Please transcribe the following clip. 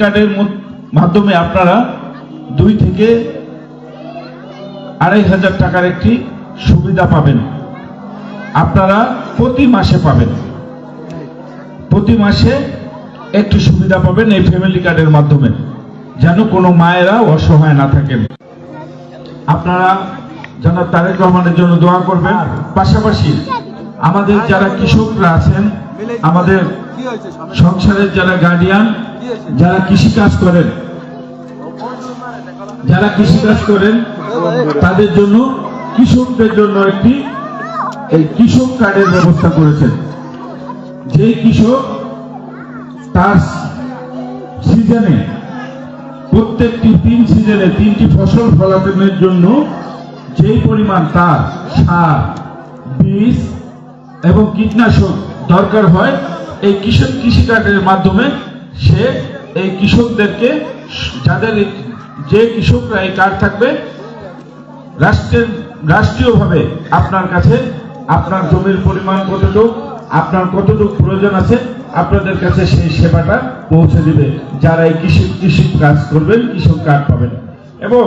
কার্ডের মাধ্যমে আপনারা 2 থেকে 2,500 টাকার একটি সুবিধা পাবেন। আপনারা প্রতি মাসে পাবেন, প্রতি মাসে একটি সুবিধা পাবেন এই ফ্যামিলি কার্ডের মাধ্যমে, যেন কোনো মায়েরা অসহায় না থাকেন। আপনারা জনাব তারেক রহমানের জন্য দোয়া করবেন। পাশাপাশি আমাদের যারা কৃষকরা আছেন, আমাদের সংসারের যারা গার্ডিয়ান, যারা কৃষিকাজ করেন তাদের জন্য, কৃষকদের জন্য একটি এই কৃষক কার্ডের ব্যবস্থা করেছেন। যে কৃষক তার সিজনে, প্রত্যেকটি 3 সিজনে 3টি ফসল ফলানোর জন্য যেই পরিমাণ তার সার, বীজ এবং কীটনাশক দরকার হয়, এই কৃষি কার্ডের মাধ্যমে সে এই কৃষকদেরকে, যে কৃষকরা এই কার্ড থাকবে, রাষ্ট্রীয়ভাবে আপনার কাছে আপনার জমির পরিমাণ কতটুকু, আপনার কতটুকু প্রয়োজন আছে, আপনাদের কাছে সেই সেবাটা পৌঁছে দিবে। যারা এই কৃষি কাজ করবেন, কৃষক কার্ড পাবেন। এবং